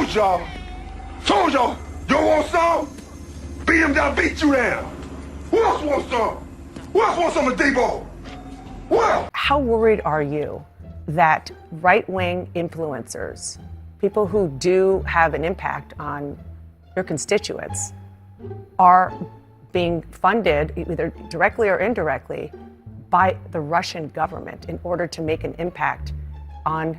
Told y'all. Told y'all. Y'all want some? Beat him down, beat you down. Who else wants some? Who else wants some of Debo? Well. How worried are you that right-wing influencers, people who do have an impact on your constituents, are being funded either directly or indirectly by the Russian government in order to make an impact on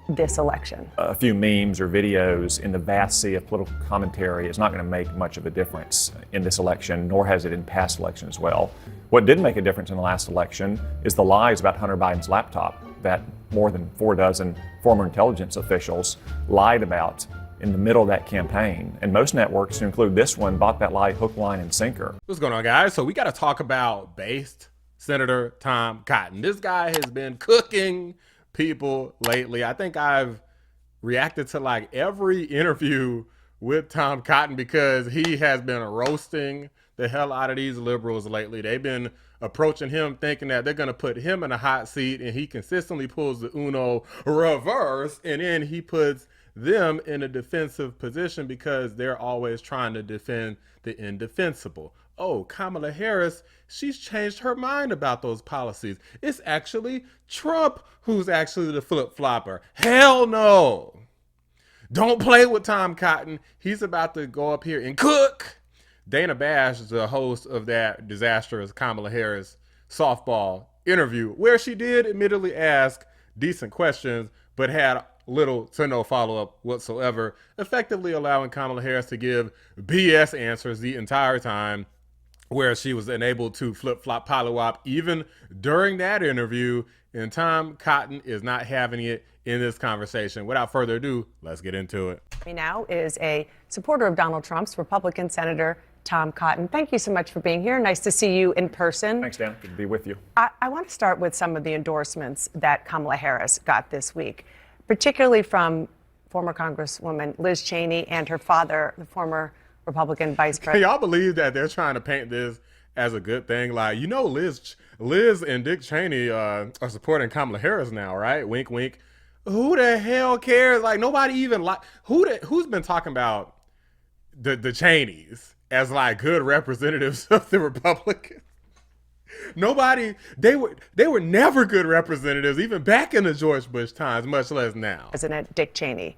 this election? A few memes or videos in the vast sea of political commentary is not going to make much of a difference in this election, nor has it in past elections as well. What did make a difference in the last election is the lies about Hunter Biden's laptop that more than 4 dozen former intelligence officials lied about in the middle of that campaign. And most networks, to include this one, bought that lie hook, line, and sinker. What's going on, guys? So we got to talk about based Senator Tom Cotton. This guy has been cooking people lately. I think I've reacted to like every interview with Tom Cotton because he has been roasting the hell out of these liberals lately. They've been approaching him thinking that they're going to put him in a hot seat, and he consistently pulls the Uno reverse, and then he puts them in a defensive position because they're always trying to defend the indefensible. Oh, Kamala Harris, she's changed her mind about those policies. It's actually Trump who's actually the flip-flopper. Hell no. Don't play with Tom Cotton. He's about to go up here and cook. Dana Bash is the host of that disastrous Kamala Harris softball interview, where she did admittedly ask decent questions, but had little to no follow-up whatsoever, effectively allowing Kamala Harris to give BS answers the entire time, where she was unable to flip-flop pollywop even during that interview. And Tom Cotton is not having it in this conversation. Without further ado, let's get into it. Now is a supporter of Donald Trump's Republican Senator Tom Cotton. Thank you so much for being here. Nice to see you in person. Thanks, Dan. Good to be with you. I want to start with some of the endorsements that Kamala Harris got this week, particularly from former Congresswoman Liz Cheney and her father, the former Republican Vice President. Can y'all believe that they're trying to paint this as a good thing? Like, you know, Liz and Dick Cheney are supporting Kamala Harris now, right? Wink, wink. Who the hell cares? Like, nobody even who's been talking about the Cheneys as like good representatives of the Republicans? Nobody. They were never good representatives, even back in the George Bush times, much less now. President Dick Cheney.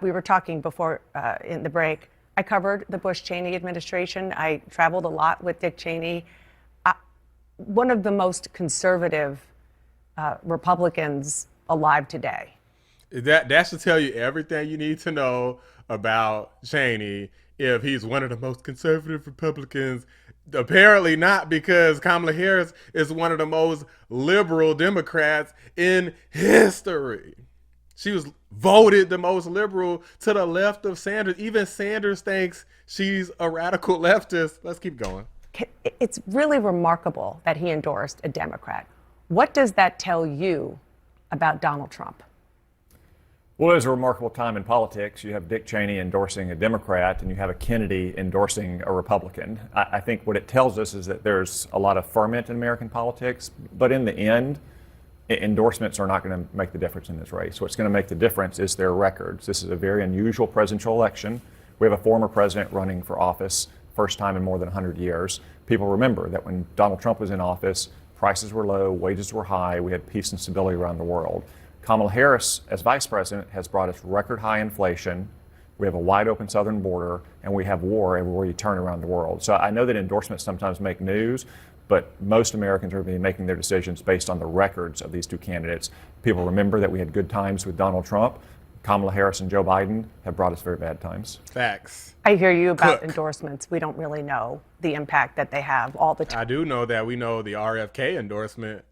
We were talking before in the break. I covered the Bush-Cheney administration. I traveled a lot with Dick Cheney. One of the most conservative Republicans alive today. That should tell you everything you need to know about Cheney. If he's one of the most conservative Republicans, apparently not, because Kamala Harris is one of the most liberal Democrats in history. She was voted the most liberal to the left of Sanders. Even Sanders thinks she's a radical leftist. Let's keep going. It's really remarkable that he endorsed a Democrat. What does that tell you about Donald Trump? Well, it was a remarkable time in politics. You have Dick Cheney endorsing a Democrat, and you have a Kennedy endorsing a Republican. I think what it tells us is that there's a lot of ferment in American politics, but in the end, endorsements are not going to make the difference in this race. What's going to make the difference is their records. This is a very unusual presidential election. We have a former president running for office, first time in more than 100 years. People remember that when Donald Trump was in office, prices were low, wages were high, we had peace and stability around the world. Kamala Harris, as vice president, has brought us record high inflation. We have a wide open southern border, and we have war everywhere you turn around the world. So I know that endorsements sometimes make news, but most Americans are making their decisions based on the records of these two candidates. People remember that we had good times with Donald Trump. Kamala Harris and Joe Biden have brought us very bad times. Facts. I hear you about endorsements. We don't really know the impact that they have all the time. I do know that we know the RFK endorsement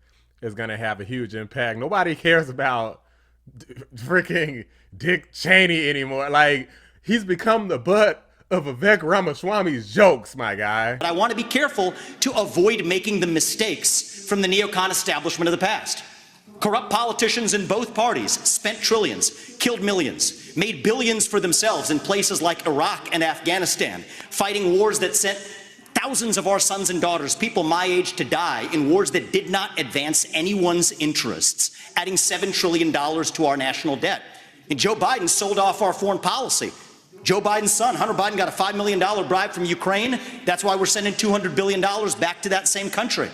is going to have a huge impact. Nobody cares about freaking Dick Cheney anymore. Like, he's become the butt of Vivek Ramaswamy's jokes, my guy. But I want to be careful to avoid making the mistakes from the neocon establishment of the past. Corrupt politicians in both parties spent trillions, killed millions, made billions for themselves in places like Iraq and Afghanistan, fighting wars that sent thousands of our sons and daughters, people my age, to die in wars that did not advance anyone's interests, adding $7 trillion to our national debt. And Joe Biden sold off our foreign policy. Joe Biden's son, Hunter Biden, got a $5 million bribe from Ukraine. That's why we're sending $200 billion back to that same country.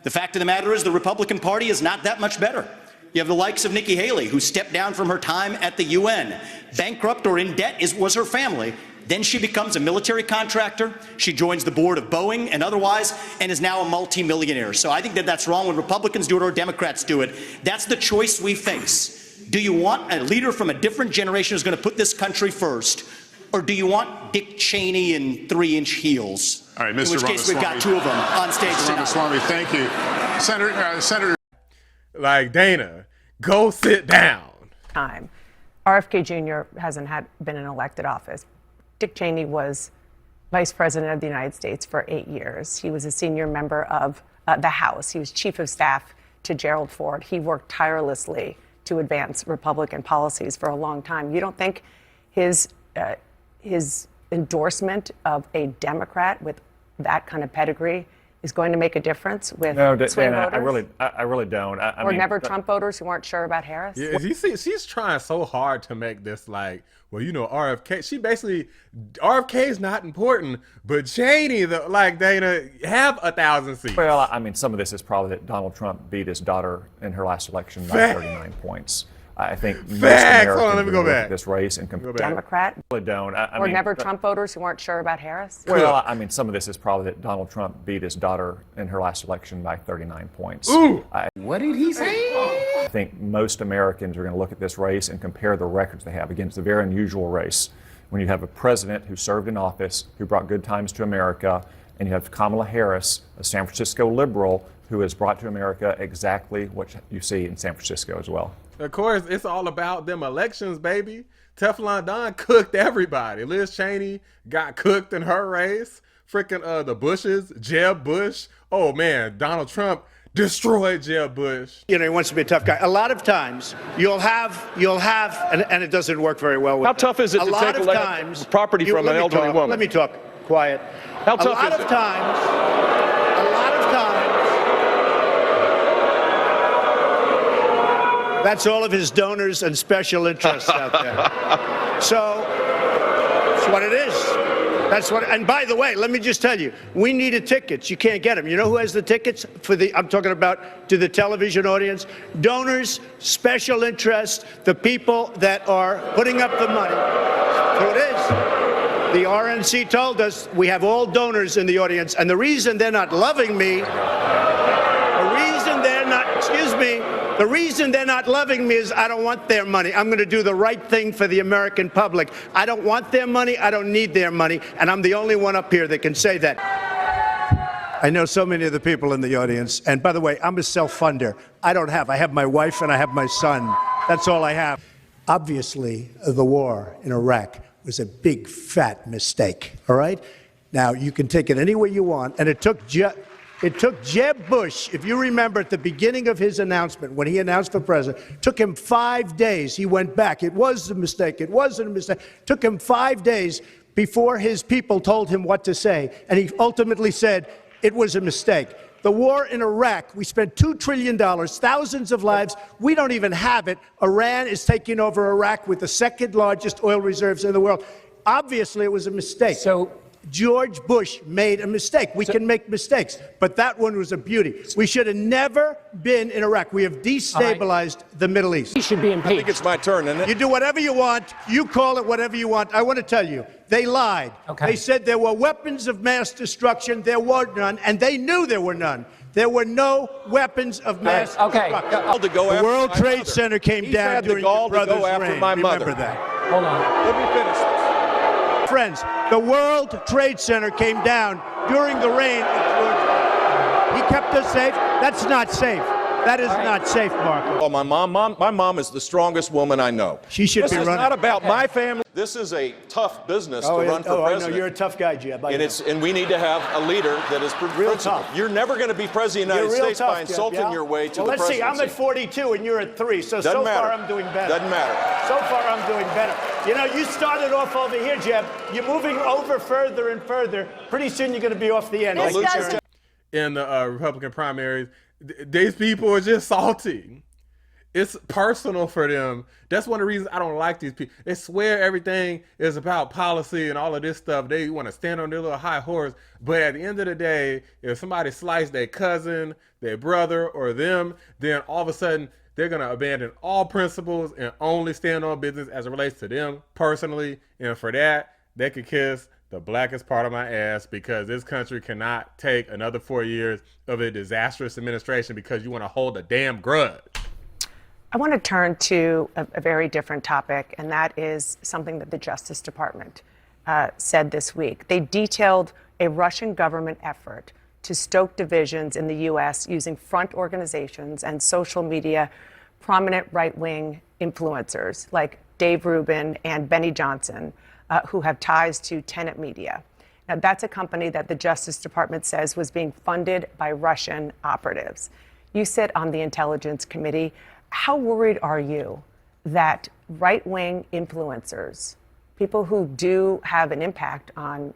The fact of the matter is the Republican Party is not that much better. You have the likes of Nikki Haley, who stepped down from her time at the UN. Bankrupt or in debt was her family. Then she becomes a military contractor. She joins the board of Boeing and otherwise, and is now a multimillionaire. So I think that that's wrong when Republicans do it or Democrats do it. That's the choice we face. Do you want a leader from a different generation who's going to put this country first? Or do you want Dick Cheney in 3-inch heels? All right, Mr. In which case, we've got 2 of them on stage Mr. tonight. Ramaswamy, thank you. Senator. Like, Dana, go sit down. Time. RFK Jr. hasn't been in elected office. Dick Cheney was Vice President of the United States for 8 years. He was a senior member of the House. He was Chief of Staff to Gerald Ford. He worked tirelessly to advance Republican policies for a long time. You don't think his endorsement of a Democrat with that kind of pedigree is going to make a difference with swing Dana, voters? I really don't. Or never Trump voters who weren't sure about Harris? Yeah, you see, she's trying so hard to make this like, well, you know, RFK. She basically, RFK is not important, but Cheney, like, Dana, have 1,000 seats. Well, I mean, some of this is probably that Donald Trump beat his daughter in her last election by 39 points. I think most Americans Hold on, let me go look back. at this race and compare. Democrat? I really don't. Or never Trump voters who weren't sure about Harris? Well, I mean, some of this is probably that Donald Trump beat his daughter in her last election by 39 points. Ooh. What did he say? I think most Americans are going to look at this race and compare the records they have. Again, it's a very unusual race. When you have a president who served in office, who brought good times to America, and you have Kamala Harris, a San Francisco liberal, who has brought to America exactly what you see in San Francisco as well. Of course, it's all about them elections, baby. Teflon Don cooked everybody. Liz Cheney got cooked in her race. Freaking the Bushes, Jeb Bush. Oh man, Donald Trump destroyed Jeb Bush. You know, he wants to be a tough guy. A lot of times you'll have, and it doesn't work very well with How tough is it to take property from an elderly woman? Let me talk. Quiet. How tough is it? A lot of times, that's all of his donors and special interests out there. So, that's what it is. That's what, and by the way, let me just tell you, we needed tickets. You can't get them. You know who has the tickets for I'm talking about to the television audience? Donors, special interests, the people that are putting up the money. So it is. The RNC told us we have all donors in the audience, and the reason they're not loving me, the reason they're not loving me is I don't want their money. I'm going to do the right thing for the American public. I don't want their money. I don't need their money. And I'm the only one up here that can say that. I know so many of the people in the audience. And by the way, I'm a self-funder. I have my wife and I have my son. That's all I have. Obviously, the war in Iraq was a big, fat mistake. All right? Now, you can take it any way you want. And it took Jeb Bush, if you remember at the beginning of his announcement, when he announced for president, took him 5 days. He went back. It was a mistake. It wasn't a mistake. Took him 5 days before his people told him what to say. And he ultimately said it was a mistake. The war in Iraq, we spent $2 trillion, thousands of lives. We don't even have it. Iran is taking over Iraq with the second largest oil reserves in the world. Obviously, it was a mistake. So George Bush made a mistake. We can make mistakes, but that one was a beauty. We should have never been in Iraq. We have destabilized the Middle East. He should be impeached. I think it's my turn, isn't it? You do whatever you want. You call it whatever you want. I want to tell you, they lied. Okay. They said there were weapons of mass destruction. There were none, and they knew there were none. There were no weapons of mass destruction. To go the after World my Trade mother. Center came down during your brother's reign. Remember that. Hold on. Let me finish this. Friends, the World Trade Center came down during the reign of George. He kept us safe. That's not safe. That is not safe, Marco. Oh, my mom is the strongest woman I know. She should be running. This is not about my family. This is a tough business to run for president. I know. You're a tough guy, Jeb. And we need to have a leader that is principled. tough. You're never going to be president of the United States by insulting your way to the presidency. Let's see. I'm at 42 and you're at 3. So far I'm doing better. Doesn't matter. So far I'm doing better. You know, you started off over here, Jeb. You're moving over further and further. Pretty soon you're going to be off the end. In the Republican primaries, these people are just salty. It's personal for them. That's one of the reasons I don't like these people. They swear everything is about policy and all of this stuff. They want to stand on their little high horse. But at the end of the day, if somebody sliced their cousin, their brother, or them, then all of a sudden they're going to abandon all principles and only stand on business as it relates to them personally. And for that, they could kiss the blackest part of my ass, because this country cannot take another 4 years of a disastrous administration because you want to hold a damn grudge. I want to turn to a very different topic, and that is something that the Justice Department said this week. They detailed a Russian government effort to stoke divisions in the U.S. using front organizations and social media prominent right-wing influencers like Dave Rubin and Benny Johnson, who have ties to Tenet Media. Now, that's a company that the Justice Department says was being funded by Russian operatives. You sit on the Intelligence Committee. How worried are you that right-wing influencers, people who do have an impact on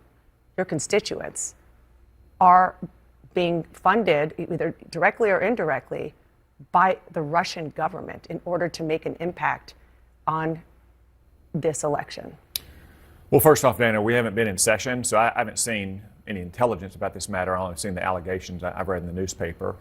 your constituents, are being funded either directly or indirectly by the Russian government in order to make an impact on this election? Well, first off, Dana, we haven't been in session, so I haven't seen any intelligence about this matter. I've only seen the allegations I've read in the newspaper.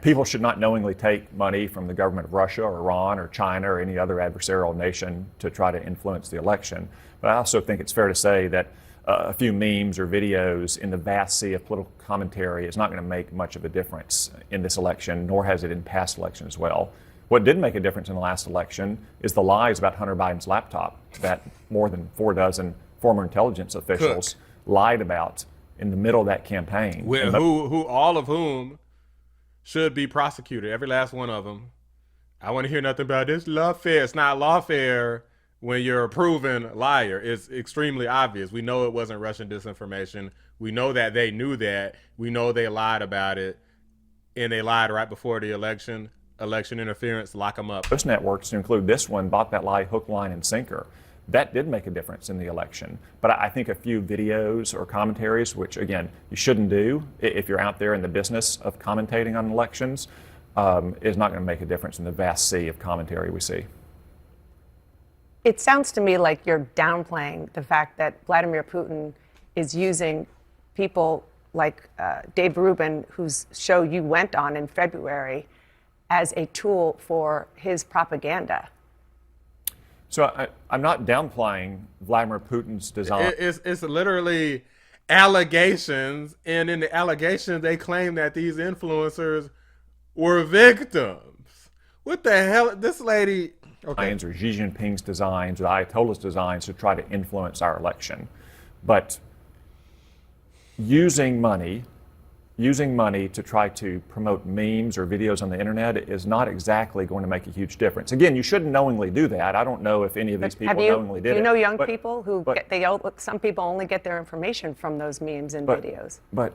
People should not knowingly take money from the government of Russia or Iran or China or any other adversarial nation to try to influence the election. But I also think it's fair to say that a few memes or videos in the vast sea of political commentary is not going to make much of a difference in this election, nor has it in past elections as well. What did make a difference in the last election is the lies about Hunter Biden's laptop that more than 4 dozen former intelligence officials lied about in the middle of that campaign. Who all of whom should be prosecuted, every last one of them. I want to hear nothing about this lawfare. It's not lawfare when you're a proven liar. It's extremely obvious. We know it wasn't Russian disinformation. We know that they knew that. We know they lied about it, and they lied right before the election. Election interference, lock them up. Those networks, to include this one, bought that lie hook, line, and sinker. That did make a difference in the election. But I think a few videos or commentaries, which again, you shouldn't do if you're out there in the business of commentating on elections, is not going to make a difference in the vast sea of commentary we see. It sounds to me like you're downplaying the fact that Vladimir Putin is using people like Dave Rubin, whose show you went on in February, as a tool for his propaganda. So I'm not downplaying Vladimir Putin's design. It's literally allegations, and in the allegations, they claim that these influencers were victims. What the hell? This lady... Okay. Or Xi Jinping's designs, or the Ayatollah's designs to try to influence our election. But using money to try to promote memes or videos on the internet is not exactly going to make a huge difference. Again, you shouldn't knowingly do that. I don't know if any of these people knowingly did it. You know young people who some people only get their information from those memes and videos. But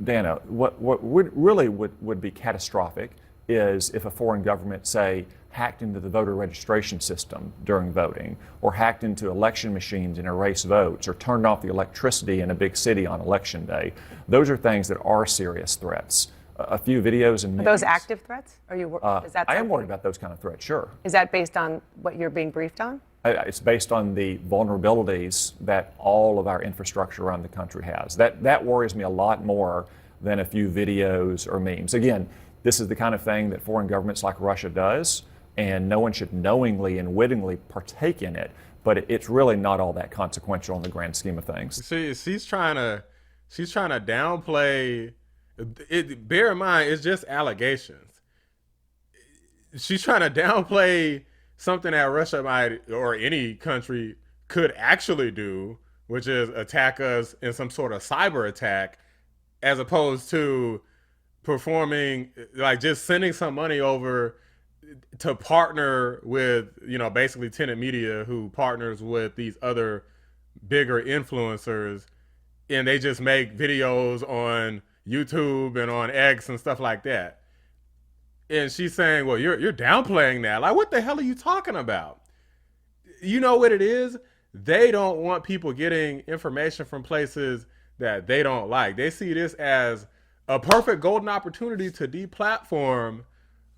Dana, what would be catastrophic is if a foreign government, say, hacked into the voter registration system during voting, or hacked into election machines and erased votes, or turned off the electricity in a big city on election day. Those are things that are serious threats. A few videos and memes. Are those active threats? Are you? Is that I am worried about those kind of threats, sure. Is that based on what you're being briefed on? It's based on the vulnerabilities that all of our infrastructure around the country has. That worries me a lot more than a few videos or memes. Again, this is the kind of thing that foreign governments like Russia does, and no one should knowingly and wittingly partake in it. But it's really not all that consequential in the grand scheme of things. She's trying to downplay it. Bear in mind, it's just allegations. She's trying to downplay something that Russia might, or any country could actually do, which is attack us in some sort of cyber attack, as opposed to performing, like just sending some money over to partner with, basically Tenet Media, who partners with these other bigger influencers, and they just make videos on YouTube and on X and stuff like that. And she's saying, well, you're downplaying that. Like, what the hell are you talking about? You know what it is? They don't want people getting information from places that they don't like. They see this as a perfect golden opportunity to deplatform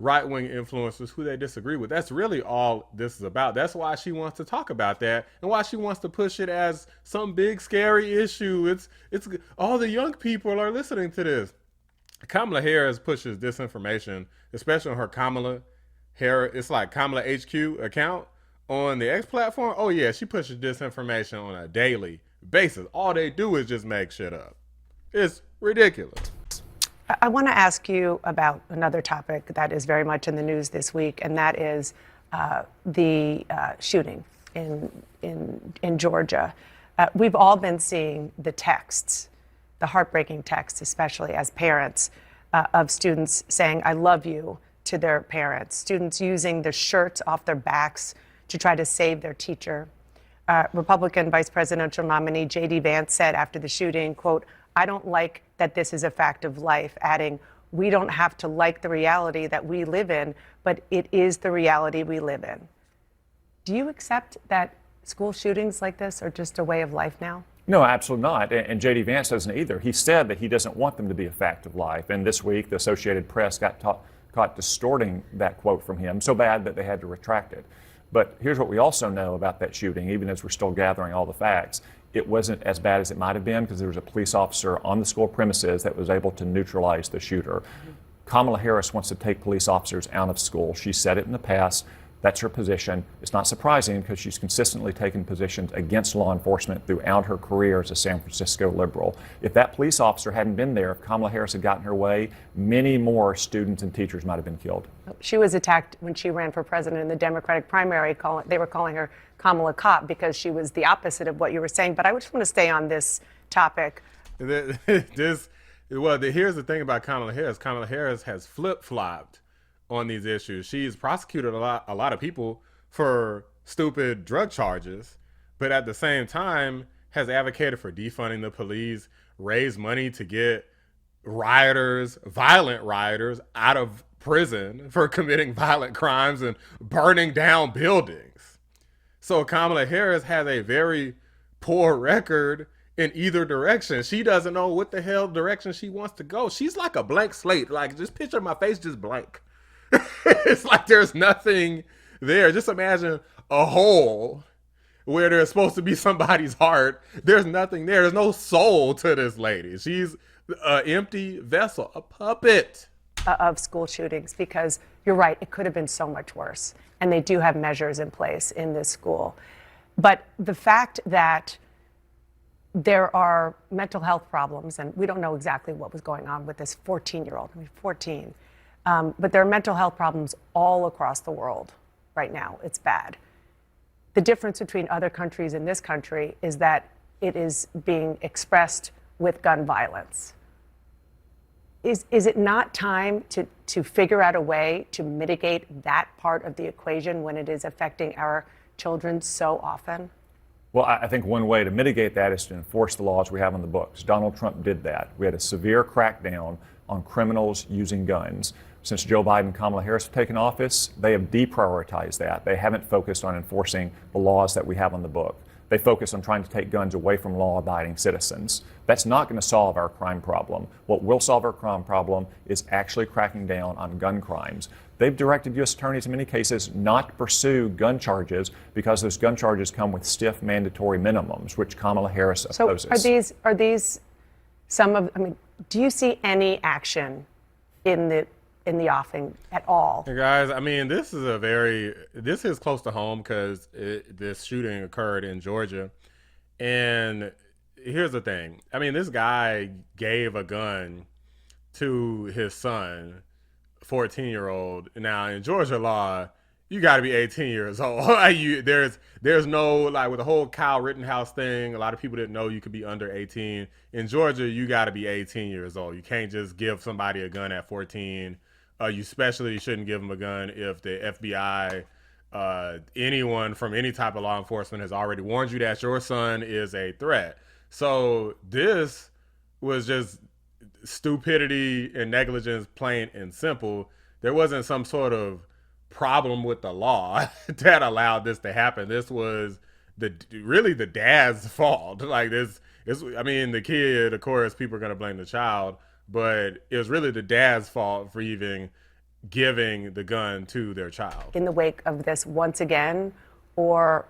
right-wing influencers who they disagree with. That's really all this is about. That's why she wants to talk about that and why she wants to push it as some big scary issue. It's all the young people are listening to this. Kamala Harris pushes disinformation, especially on her Kamala Harris. It's like Kamala HQ account on the X platform. Oh yeah, she pushes disinformation on a daily basis. All they do is just make shit up. It's ridiculous. I want to ask you about another topic that is very much in the news this week, and that is the shooting in Georgia. We've all been seeing the texts, the heartbreaking texts, especially as parents, of students saying, "I love you," to their parents, students using the shirts off their backs to try to save their teacher. Republican vice presidential nominee J.D. Vance said after the shooting, quote, "I don't like that this is a fact of life," adding, "We don't have to like the reality that we live in, but it is the reality we live in." Do you accept that school shootings like this are just a way of life now? No, absolutely not. And J.D. Vance doesn't either. He said that he doesn't want them to be a fact of life. And this week, the Associated Press got caught distorting that quote from him so bad that they had to retract it. But here's what we also know about that shooting, even as we're still gathering all the facts. It wasn't as bad as it might have been because there was a police officer on the school premises that was able to neutralize the shooter. Kamala Harris wants to take police officers out of school. She said it in the past. That's her position. It's not surprising because she's consistently taken positions against law enforcement throughout her career as a San Francisco liberal. If that police officer hadn't been there, if Kamala Harris had gotten her way, many more students and teachers might have been killed. She was attacked when she ran for president in the Democratic primary. They were calling her Kamala Cop because she was the opposite of what you were saying. But I just want to stay on this topic. Here's the thing about Kamala Harris. Kamala Harris has flip-flopped on these issues. She's prosecuted a lot of people for stupid drug charges, but at the same time has advocated for defunding the police, raised money to get violent rioters out of prison for committing violent crimes and burning down buildings. So Kamala Harris has a very poor record in either direction. She doesn't know what the hell direction she wants to go. She's like a blank slate. Like, just picture my face just blank. It's like there's nothing there. Just imagine a hole where there's supposed to be somebody's heart. There's nothing there. There's no soul to this lady. She's an empty vessel, a puppet. Of school shootings, because you're right, it could have been so much worse. And they do have measures in place in this school. But the fact that there are mental health problems, and we don't know exactly what was going on with this 14-year-old, 14. But there are mental health problems all across the world right now. It's bad. The difference between other countries and this country is that it is being expressed with gun violence. Is it not time to figure out a way to mitigate that part of the equation when it is affecting our children so often? Well, I think one way to mitigate that is to enforce the laws we have on the books. Donald Trump did that. We had a severe crackdown on criminals using guns. Since Joe Biden and Kamala Harris have taken office, they have deprioritized that. They haven't focused on enforcing the laws that we have on the book. They focus on trying to take guns away from law-abiding citizens. That's not going to solve our crime problem. What will solve our crime problem is actually cracking down on gun crimes. They've directed U.S. attorneys in many cases not to pursue gun charges because those gun charges come with stiff mandatory minimums, which Kamala Harris opposes. So are these some of, I mean, do you see any action in the offing at all? Hey guys, I mean, this is close to home because this shooting occurred in Georgia. And here's the thing. I mean, this guy gave a gun to his son, 14-year-old. Now, in Georgia law, you got to be 18 years old. There's no, like, with the whole Kyle Rittenhouse thing, a lot of people didn't know you could be under 18. In Georgia, you got to be 18 years old. You can't just give somebody a gun at 14. You especially shouldn't give them a gun if the FBI, anyone from any type of law enforcement has already warned you that your son is a threat. So this was just stupidity and negligence, plain and simple. There wasn't some sort of problem with the law that allowed this to happen. This was really the dad's fault. Like I mean, the kid, of course, people are going to blame the child, but it was really the dad's fault for even giving the gun to their child. In the wake of this once again, or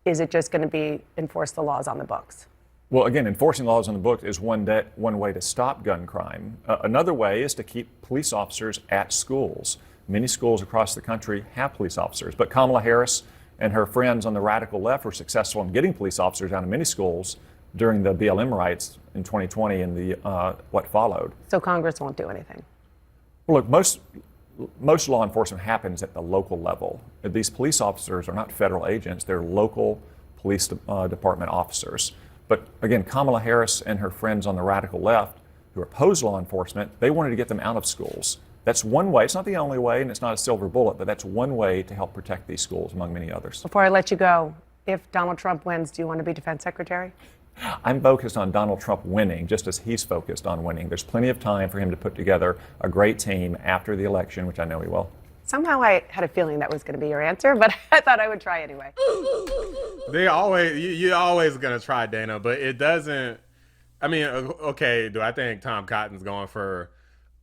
is it just going to be enforce the laws on the books? Well, again, enforcing laws on the books is one way to stop gun crime. Another way is to keep police officers at schools. Many schools across the country have police officers, but Kamala Harris and her friends on the radical left were successful in getting police officers out of many schools during the BLM riots in 2020 and what followed. So Congress won't do anything? Well, look, most law enforcement happens at the local level. These police officers are not federal agents, they're local police department officers. But again, Kamala Harris and her friends on the radical left who oppose law enforcement, they wanted to get them out of schools. That's one way. It's not the only way, and it's not a silver bullet, but that's one way to help protect these schools, among many others. Before I let you go, if Donald Trump wins, do you want to be defense secretary? I'm focused on Donald Trump winning, just as he's focused on winning. There's plenty of time for him to put together a great team after the election, which I know he will. Somehow I had a feeling that was going to be your answer, but I thought I would try anyway. You're always going to try, Dana, but it doesn't, I mean, okay, do I think Tom Cotton's going for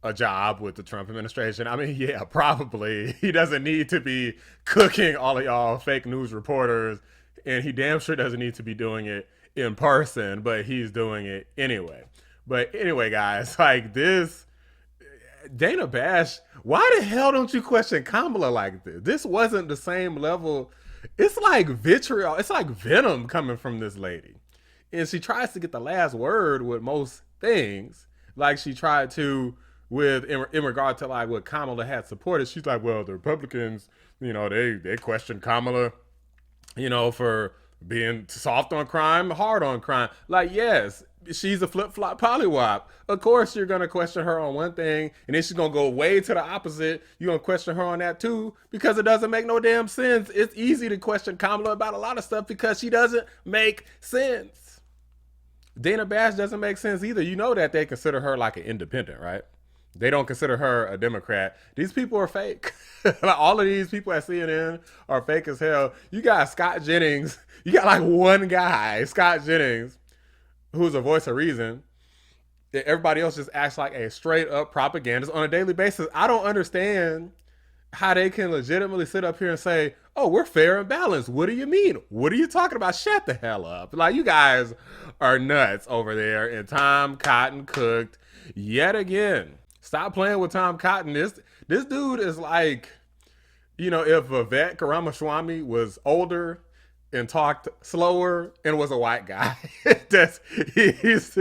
a job with the Trump administration? I mean, yeah, probably. He doesn't need to be cooking all of y'all fake news reporters, and he damn sure doesn't need to be doing it in person, but he's doing it anyway. But anyway, guys, like this, Dana Bash, why the hell don't you question Kamala like this? This wasn't the same level. It's like vitriol. It's like venom coming from this lady. And she tries to get the last word with most things, like she tried to with in regard to like what Kamala had supported. She's like, well, the Republicans, you know, they questioned Kamala, you know, for being soft on crime, hard on crime. Like, yes, she's a flip-flop pollywop. Of course you're going to question her on one thing, and then she's going to go way to the opposite. You're going to question her on that too, because it doesn't make no damn sense. It's easy to question Kamala about a lot of stuff because she doesn't make sense. Dana Bash doesn't make sense either. You know that they consider her like an independent, right? They don't consider her a Democrat. These people are fake. Like, all of these people at CNN are fake as hell. You got Scott Jennings. You got like one guy, Scott Jennings, who's a voice of reason. Everybody else just acts like a straight up propagandist on a daily basis. I don't understand how they can legitimately sit up here and say, oh, we're fair and balanced. What do you mean? What are you talking about? Shut the hell up. Like, you guys are nuts over there. And Tom Cotton cooked yet again. Stop playing with Tom Cotton. This dude is like, you know, if Vivek Ramaswamy was older and talked slower and was a white guy. This is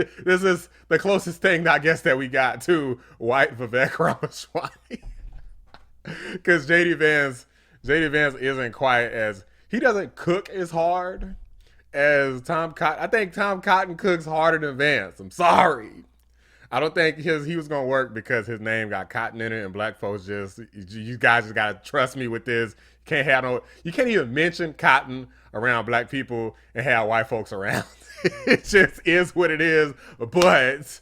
the closest thing, I guess, that we got to white Vivek Ramaswamy. Because JD Vance isn't quite as, he doesn't cook as hard as Tom Cotton. I think Tom Cotton cooks harder than Vance. I'm sorry. I don't think he was going to work because his name got Cotton in it, and black folks you guys just got to trust me with this. You can't even mention Cotton around black people and have white folks around. It just is what it is. But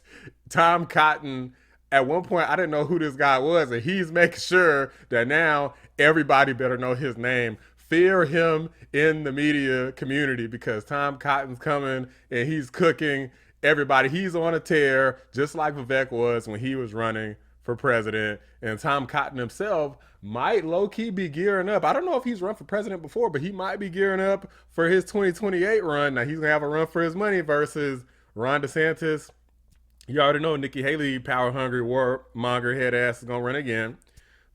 Tom Cotton, at one point, I didn't know who this guy was, and he's making sure that now everybody better know his name. Fear him in the media community, because Tom Cotton's coming and he's cooking everybody. He's on a tear, just like Vivek was when he was running for president. And Tom Cotton himself might low-key be gearing up. I don't know if he's run for president before, but he might be gearing up for his 2028 run. Now, he's going to have a run for his money versus Ron DeSantis. You already know Nikki Haley, power-hungry, warmonger head ass, is going to run again.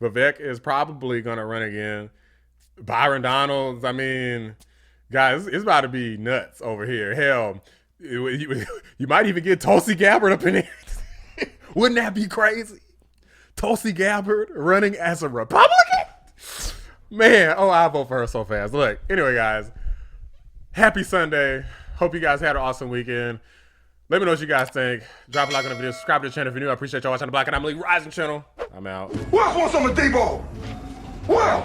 Vivek is probably going to run again. Byron Donalds, I mean, guys, it's about to be nuts over here. Hell, you might even get Tulsi Gabbard up in there. Wouldn't that be crazy? Tulsi Gabbard running as a Republican? Man, oh, I'll vote for her so fast. Look, anyway, guys, happy Sunday. Hope you guys had an awesome weekend. Let me know what you guys think. Drop a like on the video. Subscribe to the channel if you're new. I appreciate y'all watching the Black and I'm Rising channel. I'm out. Who else wants some of Debo? What?